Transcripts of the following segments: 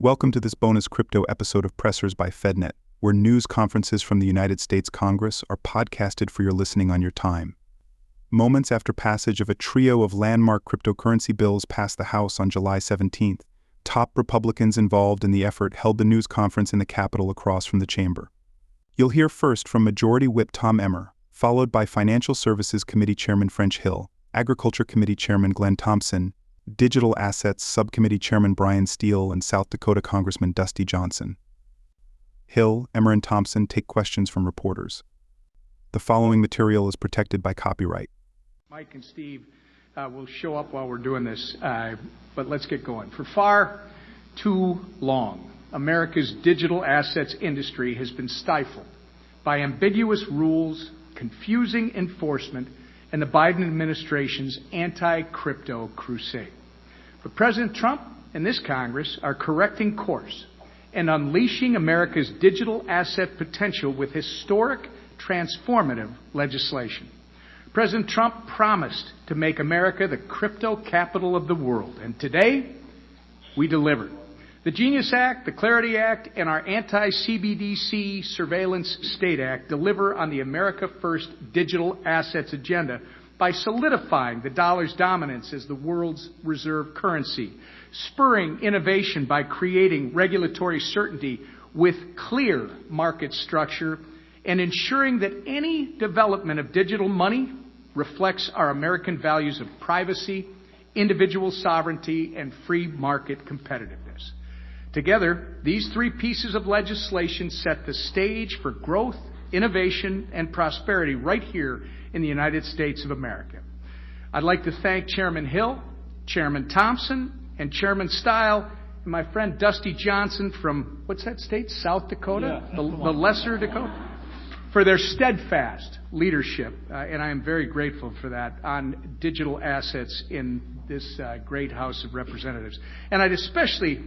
Welcome to this bonus crypto episode of Pressers by FedNet, where news conferences from the United States Congress are podcasted for your listening on your time. Moments after passage of a trio of landmark cryptocurrency bills passed the House on July 17th, top Republicans involved in the effort held the news conference in the Capitol across from the chamber. You'll hear first from Majority Whip Tom Emmer, followed by Financial Services Committee Chairman French Hill, Agriculture Committee Chairman Glenn Thompson, Digital Assets Subcommittee Chairman Bryan Steil, and South Dakota Congressman Dusty Johnson. Hill, Emmer, and Thompson take questions from reporters. The following material is protected by copyright. Mike and Steve will show up while we're doing this, but let's get going. For far too long, America's digital assets industry has been stifled by ambiguous rules, confusing enforcement, and the Biden administration's anti-crypto crusade. But President Trump and this Congress are correcting course and unleashing America's digital asset potential with historic, transformative legislation. President Trump promised to make America the crypto capital of the world, and today we delivered. The Genius Act, the Clarity Act, and our Anti-CBDC Surveillance State Act deliver on the America First digital assets agenda by solidifying the dollar's dominance as the world's reserve currency, spurring innovation by creating regulatory certainty with clear market structure, and ensuring that any development of digital money reflects our American values of privacy, individual sovereignty, and free market competitiveness. Together, these three pieces of legislation set the stage for growth, innovation, and prosperity right here in the United States of America. I'd like to thank Chairman Hill, Chairman Thompson, and Chairman Steil, and my friend Dusty Johnson from, what's that state? South Dakota? Yeah, the Lesser Dakota? For their steadfast leadership, and I am very grateful for that, on digital assets in this great House of Representatives. And I'd especially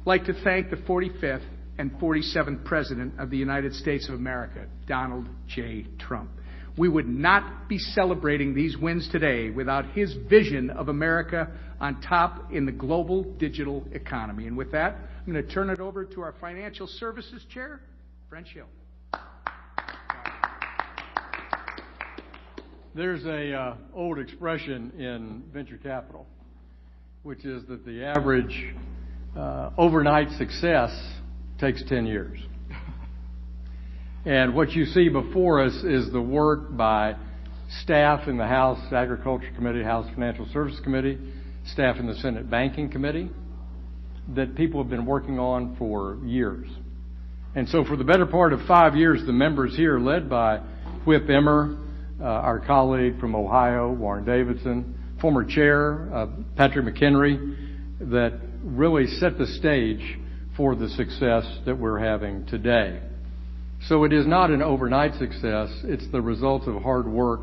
like to thank the 45th and 47th President of the United States of America, Donald J. Trump. We would not be celebrating these wins today without his vision of America on top in the global digital economy. And with that, I'm going to turn it over to our Financial Services Chair, French Hill. There's a old expression in venture capital, which is that the average overnight success takes 10 years. And what you see before us is the work by staff in the House Agriculture Committee, House Financial Services Committee, staff in the Senate Banking Committee, that people have been working on for years. And so for the better part of 5 years, the members here, led by Whip Emmer, our colleague from Ohio, Warren Davidson, former chair, Patrick McHenry, that really set the stage for the success that we're having today. So it is not an overnight success. It's the result of hard work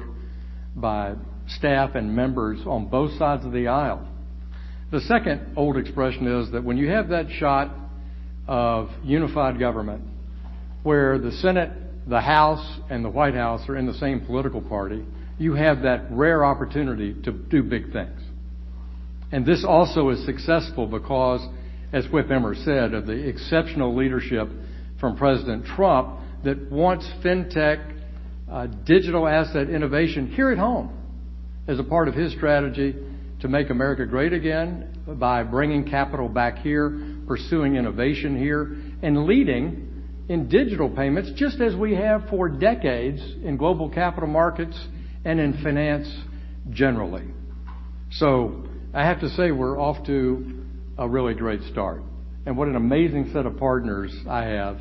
by staff and members on both sides of the aisle. The second old expression is that when you have that shot of unified government, where the Senate, the House, and the White House are in the same political party, you have that rare opportunity to do big things. And this also is successful because, as Whip Emmer said, of the exceptional leadership from President Trump that wants fintech, digital asset innovation here at home as a part of his strategy to make America great again by bringing capital back here, pursuing innovation here, and leading in digital payments, just as we have for decades in global capital markets and in finance generally. So I have to say we're off to a really great start. And what an amazing set of partners I have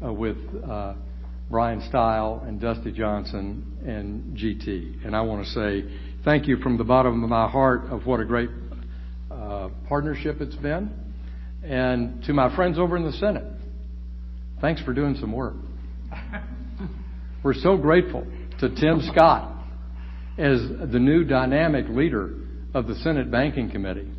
with Bryan Steil and Dusty Johnson and GT. And I want to say thank you from the bottom of my heart of what a great partnership it's been. And to my friends over in the Senate, thanks for doing some work. We're so grateful to Tim Scott as the new dynamic leader of the Senate Banking Committee,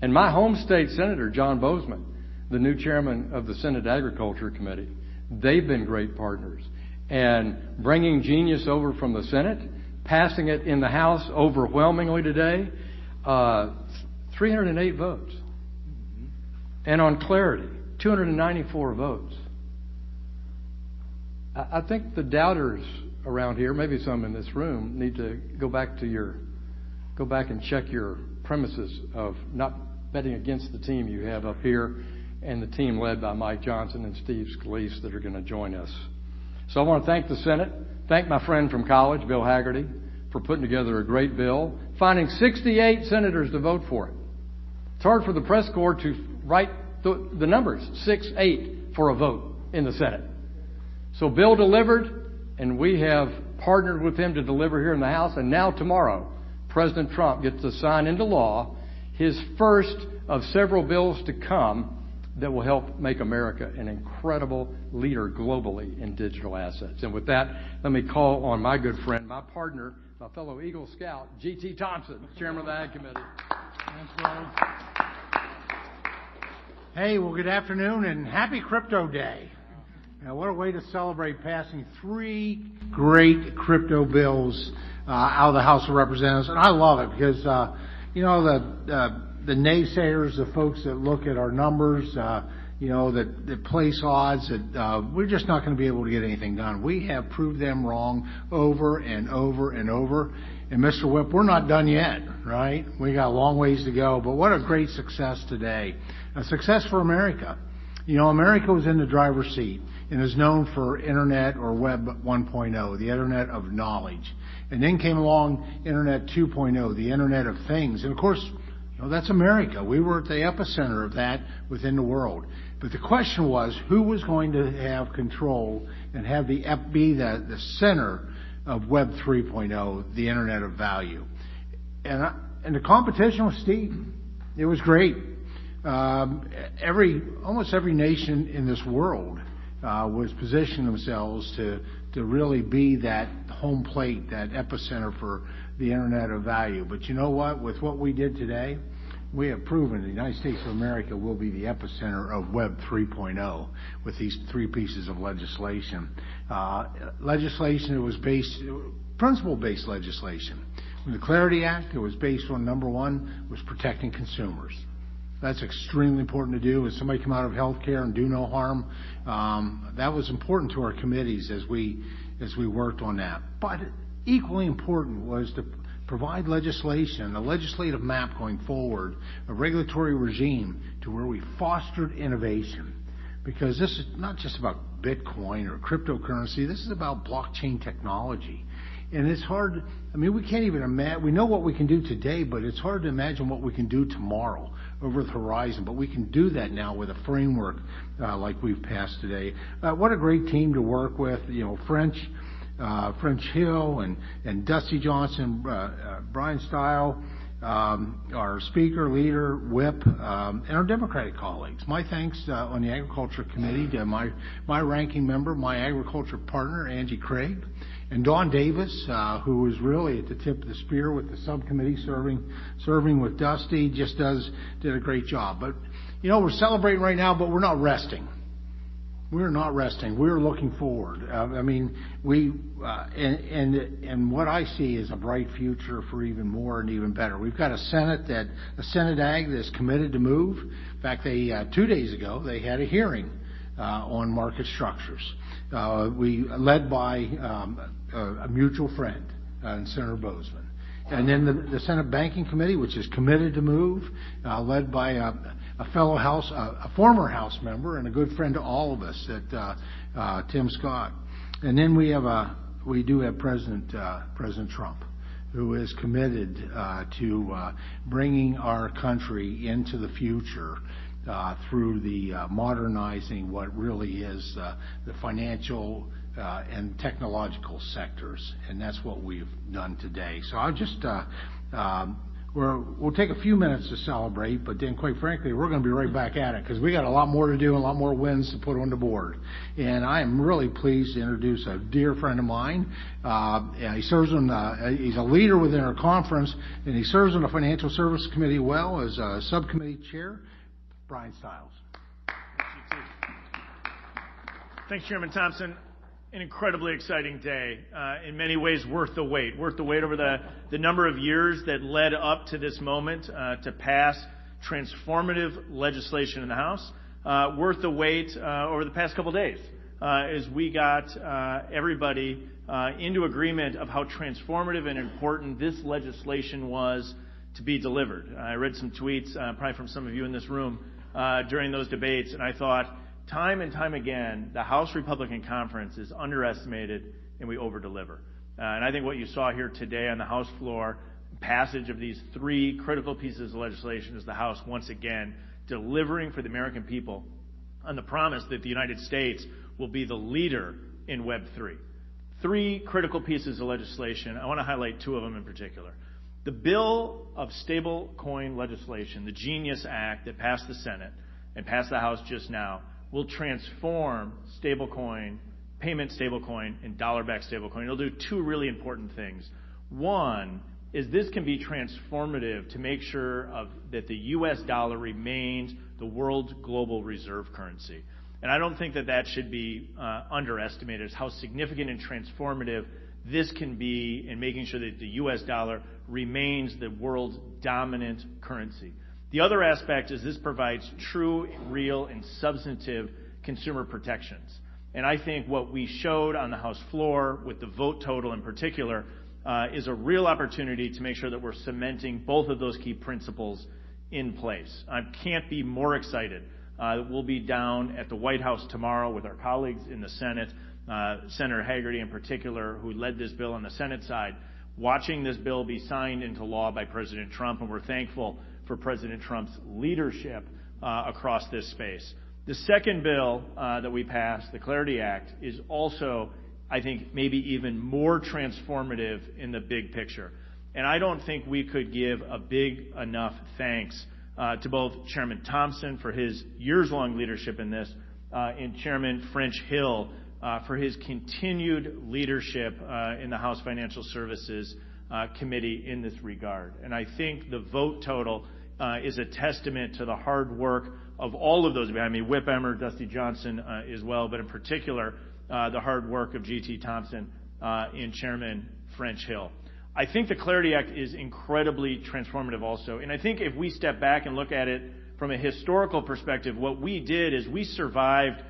and my home state Senator John Bozeman, the new chairman of the Senate Agriculture Committee. They've been great partners. And bringing Genius over from the Senate, passing it in the House overwhelmingly today, 308 votes. And on Clarity, 294 votes. I think the doubters around here, maybe some in this room, need to go back and check your premises of not betting against the team you have up here and the team led by Mike Johnson and Steve Scalise that are going to join us. So I want to thank the Senate, thank my friend from college, Bill Haggerty, for putting together a great bill, finding 68 senators to vote for it. It's hard for the press corps to write the numbers, 6-8 for a vote in the Senate. So Bill delivered, and we have partnered with him to deliver here in the House, and now tomorrow, President Trump gets to sign into law his first of several bills to come that will help make America an incredible leader globally in digital assets. And with that, let me call on my good friend, my partner, my fellow Eagle Scout, G.T. Thompson, Chairman of the Ag Committee. Thanks, Ron. Hey, well, good afternoon and happy Crypto Day. Now, what a way to celebrate passing 3 great crypto bills out of the House of Representatives. And I love it because, the naysayers, the folks that look at our numbers, that place odds that we're just not going to be able to get anything done. We have proved them wrong over and over and over. And Mr. Whip, we're not done yet, right? We got a long ways to go. But what a great success today. A success for America. America was in the driver's seat and is known for Internet or Web 1.0, the Internet of knowledge. And then came along Internet 2.0, the Internet of things. And of course, that's America. We were at the epicenter of that within the world. But the question was, who was going to have control and have be the center of Web 3.0, the Internet of value? And the competition was steep. It was great. Almost every nation in this world was positioning themselves to really be that home plate, that epicenter for the Internet of value. But you know what? With what we did today, we have proven the United States of America will be the epicenter of Web 3.0 with these 3 pieces of legislation. Legislation that was principle-based legislation. In the Clarity Act, it was based on, number 1, was protecting consumers. That's extremely important to do. As somebody come out of healthcare and do no harm, that was important to our committees as we worked on that. But equally important was to provide legislation, a legislative map going forward, a regulatory regime to where we fostered innovation. Because this is not just about Bitcoin or cryptocurrency. This is about blockchain technology. And it's hard. We can't even imagine. We know what we can do today, but it's hard to imagine what we can do tomorrow over the horizon. But we can do that now with a framework like we've passed today. What a great team to work with. French Hill and Dusty Johnson, Bryan Steil, our Speaker, Leader, Whip, and our Democratic colleagues. My thanks on the Agriculture Committee to my ranking member, my agriculture partner, Angie Craig, and Dawn Davis, who was really at the tip of the spear with the subcommittee serving with Dusty, did a great job. But, we're celebrating right now, but we're not resting. We're not resting. We're looking forward. And what I see is a bright future for even more and even better. We've got a Senate Ag that's committed to move. In fact, 2 days ago they had a hearing on market structures. We led by a mutual friend, Senator Bozeman. And then the Senate Banking Committee, which is committed to move, led by a former House member and a good friend to all of us, Tim Scott. And then we do have President Trump, who is committed to bringing our country into the future through the modernizing what really is the financial and technological sectors, and that's what we've done today. So I'll just we'll take a few minutes to celebrate, but then quite frankly we're going to be right back at it because we got a lot more to do and a lot more wins to put on the board. And I am really pleased to introduce a dear friend of mine. He serves on he's a leader within our conference, and he serves on the Financial Services Committee as a subcommittee chair. Bryan Steil. Thanks, Chairman Thompson. An incredibly exciting day. In many ways, worth the wait over the number of years that led up to this moment to pass transformative legislation in the House, worth the wait over the past couple days as we got everybody into agreement of how transformative and important this legislation was to be delivered. I read some tweets, probably from some of you in this room, during those debates, and I thought, time and time again, the House Republican Conference is underestimated and we over-deliver. And I think what you saw here today on the House floor, passage of these three critical pieces of legislation, is the House once again delivering for the American people on the promise that the United States will be the leader in Web 3. Three critical pieces of legislation. I want to highlight two of them in particular. The bill of stablecoin legislation, the Genius Act that passed the Senate and passed the House just now, will transform stablecoin, payment stablecoin, and dollar-backed stablecoin. It'll do two really important things. One is this can be transformative to make sure that the U.S. dollar remains the world's global reserve currency. And I don't think that should be underestimated, how significant and transformative this can be in making sure that the U.S. dollar remains the world's dominant currency. The other aspect is this provides true, real, and substantive consumer protections. And I think what we showed on the House floor with the vote total in particular is a real opportunity to make sure that we're cementing both of those key principles in place. I can't be more excited. We'll be down at the White House tomorrow with our colleagues in the Senate, Senator Hagerty in particular, who led this bill on the Senate side, watching this bill be signed into law by President Trump, and we're thankful for President Trump's leadership across this space. The second bill that we passed, the Clarity Act, is also, I think, maybe even more transformative in the big picture. And I don't think we could give a big enough thanks to both Chairman Thompson for his years-long leadership in this, and Chairman French Hill for his continued leadership in the House Financial Services Committee in this regard. And I think the vote total is a testament to the hard work of all of those behind me, Whip Emmer, Dusty Johnson as well, but in particular the hard work of G.T. Thompson and Chairman French Hill. I think the Clarity Act is incredibly transformative also. And I think if we step back and look at it from a historical perspective, what we did is we survived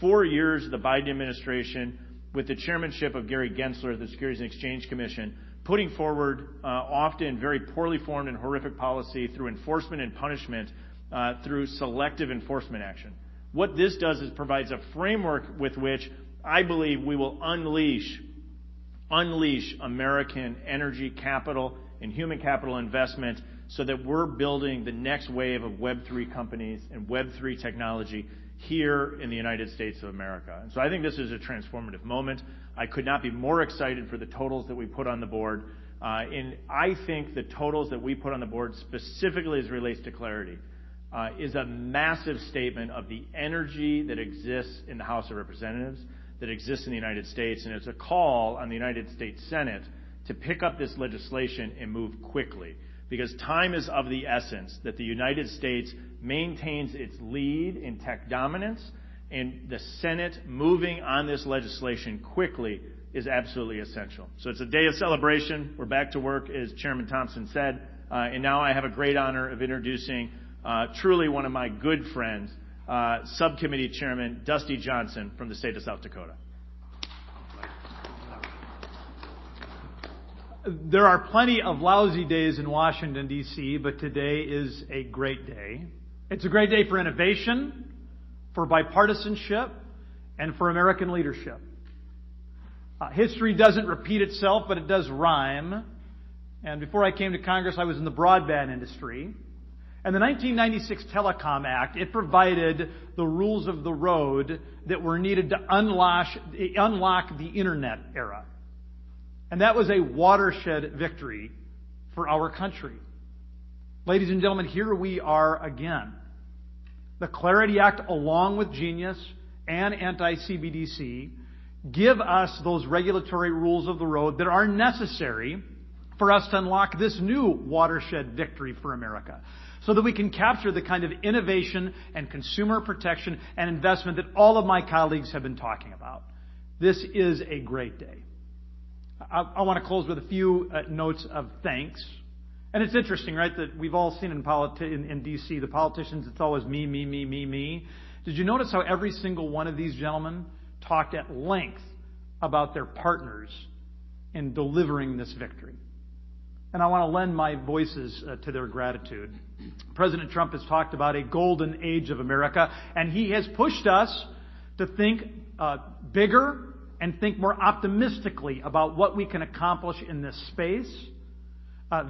4 years of the Biden administration with the chairmanship of Gary Gensler of the Securities and Exchange Commission, putting forward often very poorly formed and horrific policy through enforcement and punishment through selective enforcement action. What this does is provides a framework with which I believe we will unleash American energy capital and human capital investment so that we're building the next wave of Web3 companies and Web3 technology here in the United States of America. And so I think this is a transformative moment. I could not be more excited for the totals that we put on the board. And I think the totals that we put on the board, specifically as it relates to Clarity, is a massive statement of the energy that exists in the House of Representatives, that exists in the United States, and it's a call on the United States Senate to pick up this legislation and move quickly, because time is of the essence that the United States maintains its lead in tech dominance, and the Senate moving on this legislation quickly is absolutely essential. So it's a day of celebration. We're back to work, as Chairman Thompson said, and now I have a great honor of introducing truly one of my good friends, Subcommittee Chairman Dusty Johnson from the state of South Dakota. There are plenty of lousy days in Washington, D.C., but today is a great day. It's a great day for innovation, for bipartisanship, and for American leadership. History doesn't repeat itself, but it does rhyme. And before I came to Congress, I was in the broadband industry. And the 1996 Telecom Act, it provided the rules of the road that were needed to unlock the Internet era. And that was a watershed victory for our country. Ladies and gentlemen, here we are again. The Clarity Act, along with Genius and Anti-CBDC, give us those regulatory rules of the road that are necessary for us to unlock this new watershed victory for America, so that we can capture the kind of innovation and consumer protection and investment that all of my colleagues have been talking about. This is a great day. I want to close with a few notes of thanks. And it's interesting, right, that we've all seen in D.C., the politicians, it's always me. Did you notice how every single one of these gentlemen talked at length about their partners in delivering this victory? And I want to lend my voices to their gratitude. President Trump has talked about a golden age of America, and he has pushed us to think bigger and think more optimistically about what we can accomplish in this space.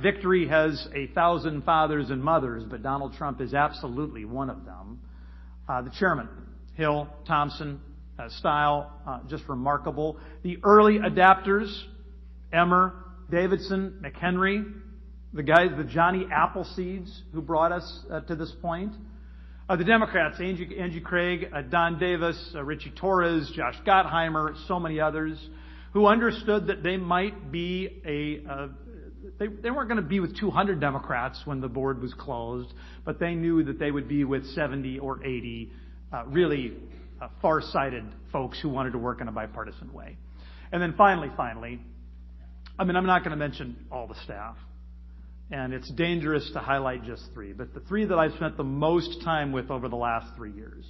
Victory has 1,000 fathers and mothers, but Donald Trump is absolutely one of them. The chairman, Hill, Thompson, Steil, just remarkable. The early adapters, Emmer, Davidson, McHenry, the guys, the Johnny Appleseeds who brought us to this point. The Democrats, Angie Craig, Don Davis, Richie Torres, Josh Gottheimer, so many others, who understood that they might be they weren't going to be with 200 Democrats when the board was closed, but they knew that they would be with 70 or 80 really far-sighted folks who wanted to work in a bipartisan way. And then finally, I'm not going to mention all the staff, and it's dangerous to highlight just three, but the three that I've spent the most time with over the last 3 years,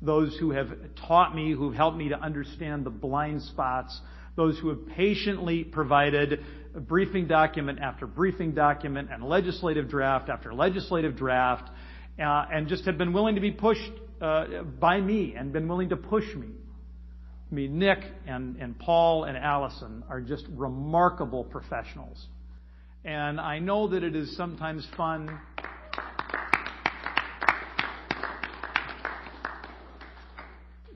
those who have taught me, who've helped me to understand the blind spots, those who have patiently provided briefing document after briefing document and legislative draft after legislative draft, and just have been willing to be pushed by me and been willing to push me. I mean, Nick and Paul and Allison are just remarkable professionals. And I know that it is sometimes fun.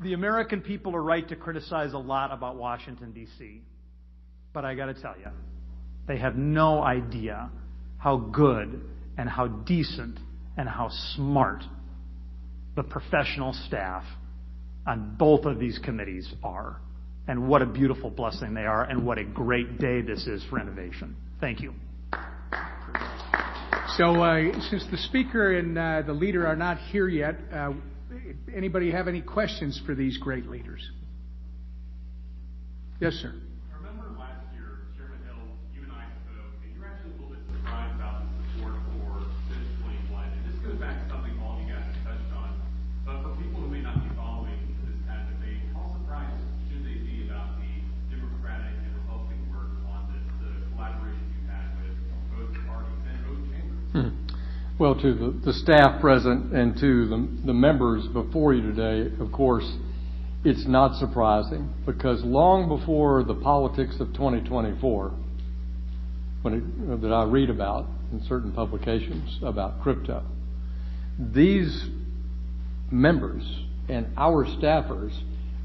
The American people are right to criticize a lot about Washington, D.C. But I got to tell you, they have no idea how good and how decent and how smart the professional staff on both of these committees are. And what a beautiful blessing they are, and what a great day this is for innovation. Thank you. So since the speaker and the leader are not here yet, anybody have any questions for these great leaders? Yes, sir. I remember last year, Chairman Hill, you and I spoke, and you were actually a little bit surprised about the support for Senate 21. And this goes back to something all you guys have touched on. But for people who may not be following this kind of debate, how surprised should they be about the Democratic and Republican work on this, the collaboration you've had with both parties and both chambers? Well, to the staff present and to the members before you today, of course, it's not surprising, because long before the politics of 2024, that I read about in certain publications about crypto, these members and our staffers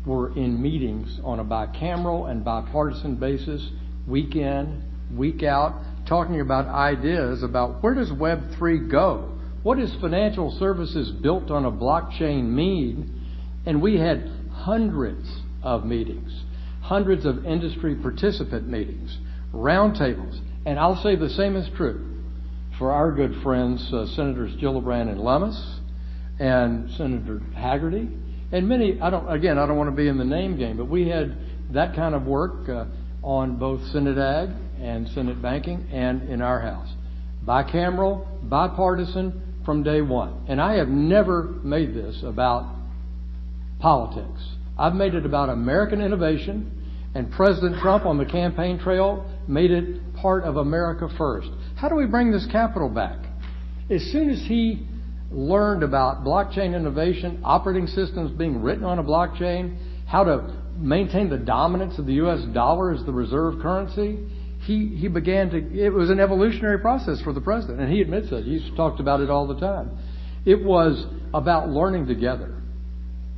were in meetings on a bicameral and bipartisan basis, week in, week out, talking about ideas about where does Web 3 go? What is financial services built on a blockchain mean? And we had hundreds of meetings, hundreds of industry participant meetings, roundtables. And I'll say the same is true for our good friends, Senators Gillibrand and Lummis, and Senator Hagerty, and many. I don't want to be in the name game, but we had that kind of work on both Senate Ag and Senate Banking and in our House. Bicameral, bipartisan from day one. And I have never made this about politics. I've made it about American innovation, and President Trump on the campaign trail made it part of America first. How do we bring this capital back? As soon as he learned about blockchain innovation, operating systems being written on a blockchain, how to maintain the dominance of the U.S. dollar as the reserve currency, he began to, it was an evolutionary process for the president, and he admits it. He's talked about it all the time. It was about learning together.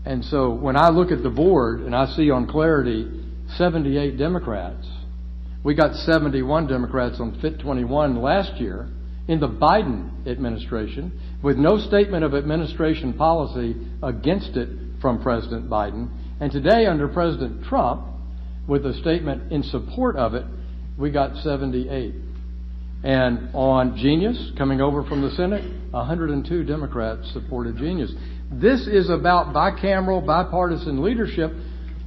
And so when I look at the board and I see on Clarity 78 Democrats, we got 71 Democrats on Fit 21 last year in the Biden administration, with no statement of administration policy against it from President Biden. And today, under President Trump, with a statement in support of it, we got 78. And on Genius, coming over from the Senate, 102 Democrats supported Genius. This is about bicameral, bipartisan leadership.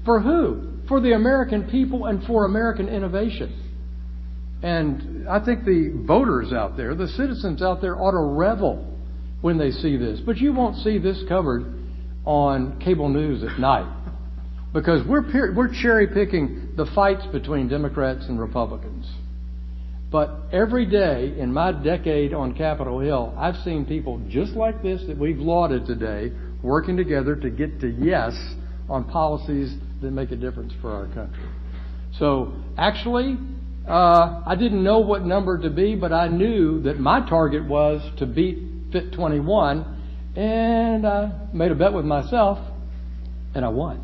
For who? For the American people and for American innovation. And I think the voters out there, the citizens out there, ought to revel when they see this. But you won't see this covered on cable news at night because we're cherry picking the fights between Democrats and Republicans. But every day in my decade on Capitol Hill, I've seen people just like this that we've lauded today working together to get to yes on policies that make a difference for our country. So actually, I didn't know what number to be, but I knew that my target was to beat Fit 21, and I made a bet with myself, and I won.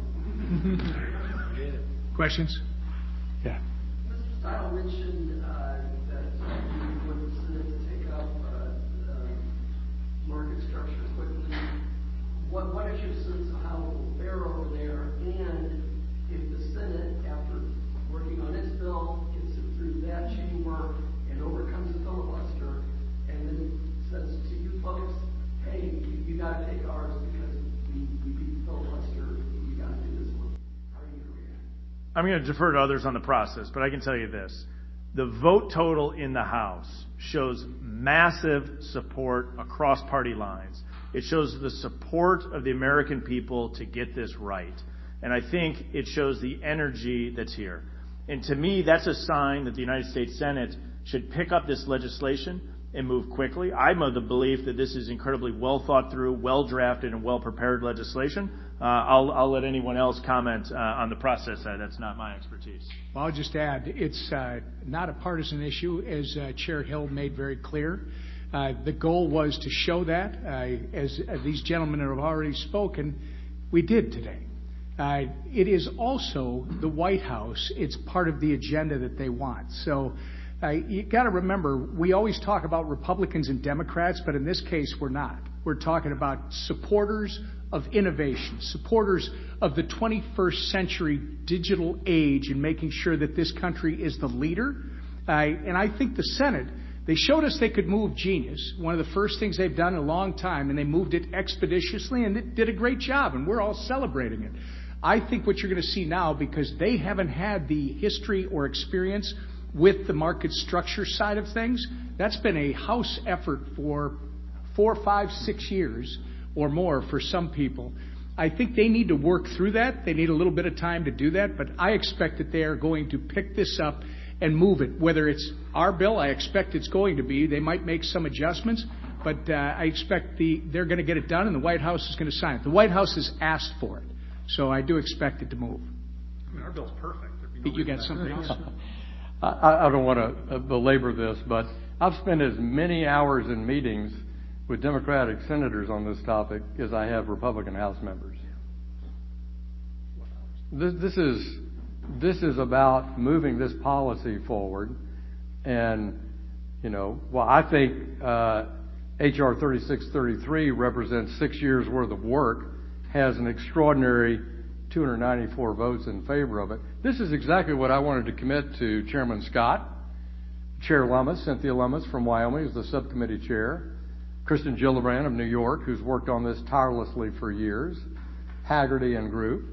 Questions? Yeah. Mr. Steil mentioned that you want the Senate to take up market structure quickly. What is your sense of how it will fare over there? And if the Senate, after working on its bill, gets it through that chamber and overcomes the filibuster, and then says to you folks, hey, you got to take ours because we beat the filibuster, you got to do this one. How are you going to react? I'm going to defer to others on the process, but I can tell you this. The vote total in the House shows massive support across party lines. It shows the support of the American people to get this right. And I think it shows the energy that's here. And to me, that's a sign that the United States Senate should pick up this legislation and move quickly. I'm of the belief that this is incredibly well thought through, well drafted, and well prepared legislation. I'll let anyone else comment on the process. That's not my expertise. Well, I'll just add, it's not a partisan issue, as Chair Hill made very clear. The goal was to show that, as these gentlemen have already spoken, we did today. It is also the White House. It's part of the agenda that they want. So you got to remember, we always talk about Republicans and Democrats, but in this case, we're not. We're talking about supporters of innovation, supporters of the 21st century digital age and making sure that this country is the leader. And I think the Senate, they showed us they could move genius, one of the first things they've done in a long time, and they moved it expeditiously, and it did a great job, and we're all celebrating it. I think what you're going to see now, because they haven't had the history or experience with the market structure side of things, that's been a House effort for 4, 5, 6 years or more for some people. I think they need to work through that. They need a little bit of time to do that, but I expect that they are going to pick this up and move it. Whether it's our bill, I expect it's going to be. They might make some adjustments, but I expect they're going to get it done, and the White House is going to sign it. The White House has asked for it, so I do expect it to move. I mean, our bill's perfect. You got something else? I don't want to belabor this, but I've spent as many hours in meetings with Democratic senators on this topic as I have Republican House members. This is about moving this policy forward, and while I think H.R. 3633 represents 6 years worth of work, has an extraordinary 294 votes in favor of it. This is exactly what I wanted to commit to Chairman Scott, Chair Lummis, Cynthia Lummis from Wyoming, is the subcommittee chair, Kristen Gillibrand of New York, who's worked on this tirelessly for years, Haggerty and group,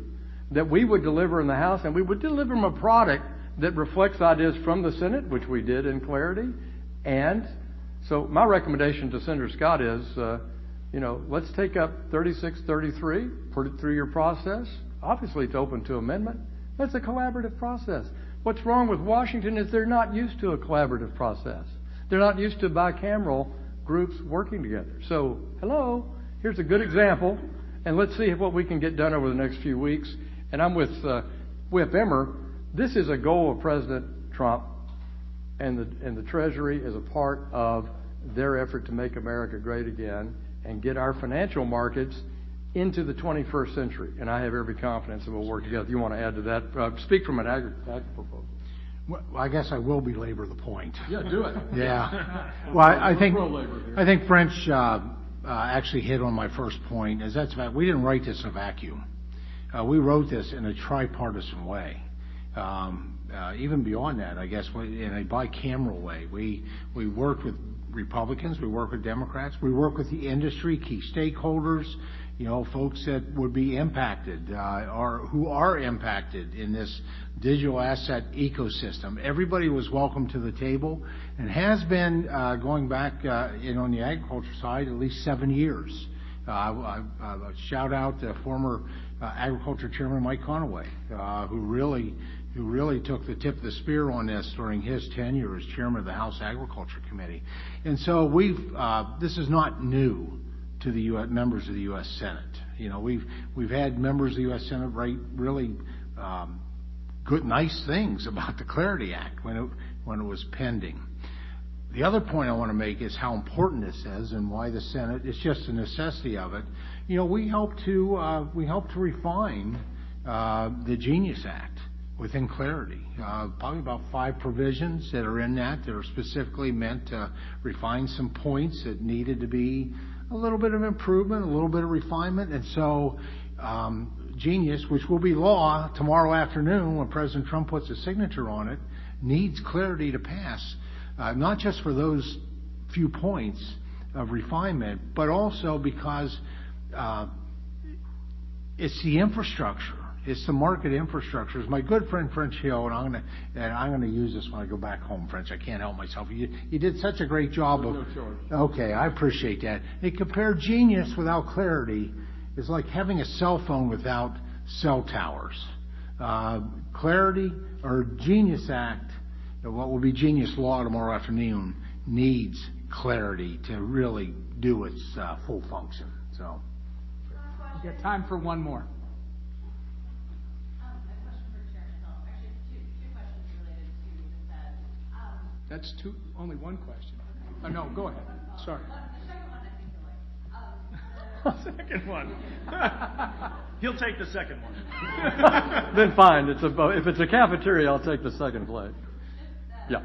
that we would deliver in the House, and we would deliver them a product that reflects ideas from the Senate, which we did in clarity. And so my recommendation to Senator Scott is, let's take up 3633, put it through your process. Obviously, it's open to amendment. That's a collaborative process. What's wrong with Washington is they're not used to a collaborative process. They're not used to bicameral groups working together. So, here's a good example, and let's see what we can get done over the next few weeks. And I'm with Whip Emmer. This is a goal of President Trump and the Treasury as a part of their effort to make America great again and get our financial markets into the 21st century. And I have every confidence that we'll work together. You want to add to that? Speak from an ag proposal. Well, I guess I will belabor the point. Yeah, do it. Yeah. Well, I think French actually hit on my first point. That's about, we didn't write this in a vacuum. We wrote this in a tripartisan way. Even beyond that, I guess, in a bicameral way. We worked with Republicans, we worked with Democrats, we worked with the industry, key stakeholders, folks that would be impacted or who are impacted in this digital asset ecosystem. Everybody was welcome to the table and has been going back on the agriculture side at least 7 years. Shout out to former Agriculture Chairman Mike Conaway, who really took the tip of the spear on this during his tenure as chairman of the House Agriculture Committee. And so this is not new to the members of the U.S. Senate. You know, we've had members of the U.S. Senate write really good, nice things about the Clarity Act when it was pending. The other point I want to make is how important this is and why the Senate, it's just a necessity of it. You know, we helped to refine the Genius Act within Clarity. Probably about 5 provisions that are in that are specifically meant to refine some points that needed to be a little bit of improvement, a little bit of refinement. And so Genius, which will be law tomorrow afternoon when President Trump puts a signature on it, needs Clarity to pass. Not just for those few points of refinement, but also because it's the infrastructure, it's the market infrastructure. As my good friend French Hill, and I'm going to use this when I go back home, French. I can't help myself. You did such a great job of. Okay, I appreciate that. They compare Genius without Clarity is like having a cell phone without cell towers. Clarity or Genius Act. What will be Genius Law tomorrow afternoon needs Clarity to really do its full function. So, we've got time for one more. A question for Chairman Hill. Actually, two questions related to the Fed. That's only one question. Oh, no, go ahead. Sorry. The second one, I think you'll like. Second one. He'll take the second one. Then fine. If it's a cafeteria, I'll take the second plate. Yeah.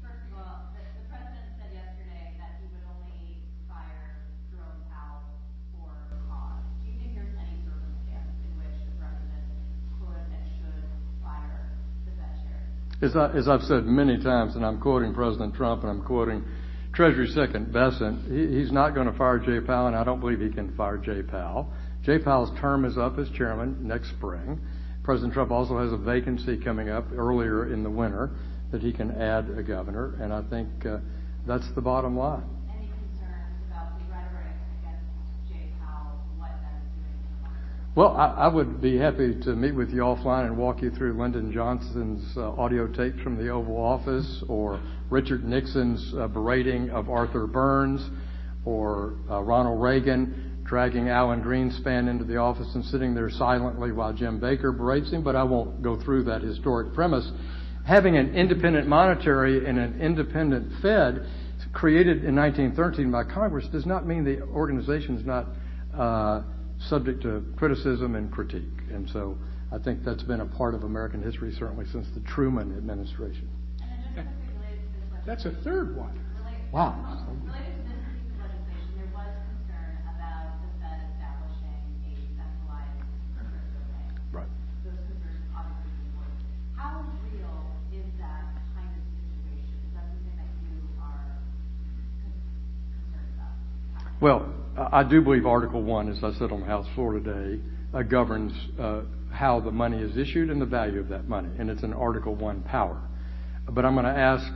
First of all, the President said yesterday that he would only fire Jerome Powell for cause. Do you think there's any circumstance in which the President could and should fire the Fed chair? As I've said many times, and I'm quoting President Trump and I'm quoting Treasury Secretary Bessent, he's not going to fire Jay Powell, and I don't believe he can fire Jay Powell. Jay Powell's term is up as chairman next spring. President Trump also has a vacancy coming up earlier in the winter that he can add a governor, and I think that's the bottom line. Any concerns about the rhetoric against Jay Powell, what that is doing to the market? Well, I would be happy to meet with you offline and walk you through Lyndon Johnson's audio tapes from the Oval Office, or Richard Nixon's berating of Arthur Burns, or Ronald Reagan dragging Alan Greenspan into the office and sitting there silently while Jim Baker berates him, but I won't go through that historic premise. Having an independent monetary and an independent Fed created in 1913 by Congress does not mean the organization is not subject to criticism and critique. And so I think that's been a part of American history certainly since the Truman administration. And then just quickly related to this question. That's a third one. Wow. Related to this piece of legislation, there was concern about the Fed establishing a centralized crypto bank. Right. Those concerns obviously been voiced. How real is that kind of situation? Is that something that you are concerned about? Well, I do believe Article 1, as I said on the House floor today, governs how the money is issued and the value of that money, and it's an Article 1 power. But I'm going to ask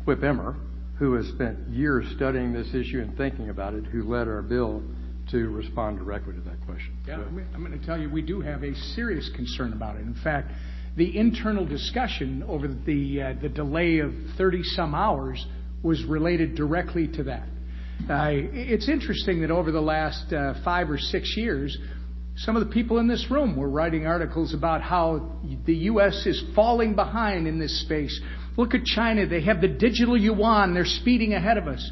Whip Emmer, who has spent years studying this issue and thinking about it, who led our bill, to respond directly to that question. Yeah, I'm going to tell you, we do have a serious concern about it. In fact, the internal discussion over the delay of 30-some hours was related directly to that. It's interesting that over the last 5 or 6 years, some of the people in this room were writing articles about how the U.S. is falling behind in this space. Look at China. They have the digital yuan. They're speeding ahead of us.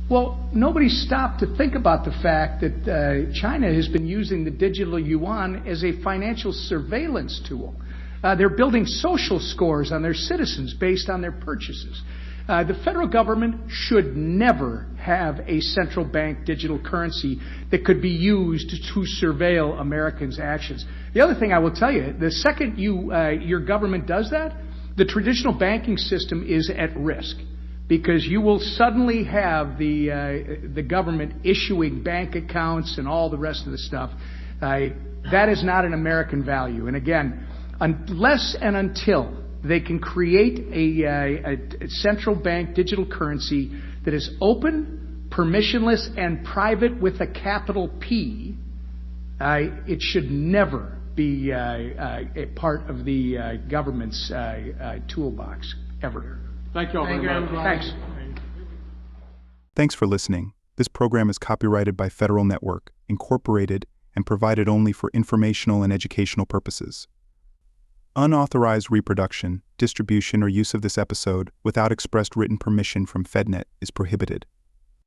Well, nobody stopped to think about the fact that China has been using the digital yuan as a financial surveillance tool. They're building social scores on their citizens based on their purchases. The federal government should never have a central bank digital currency that could be used to surveil Americans' actions. The other thing I will tell you, the second your government does that, the traditional banking system is at risk, because you will suddenly have the government issuing bank accounts and all the rest of the stuff. That is not an American value. And again, unless and until they can create a central bank digital currency that is open, permissionless and private with a capital P, it should never be a part of the government's toolbox, ever. Thank you all very much. Thanks. Thanks for listening. This program is copyrighted by Federal Network, Incorporated, and provided only for informational and educational purposes. Unauthorized reproduction, distribution, or use of this episode without expressed written permission from FedNet is prohibited.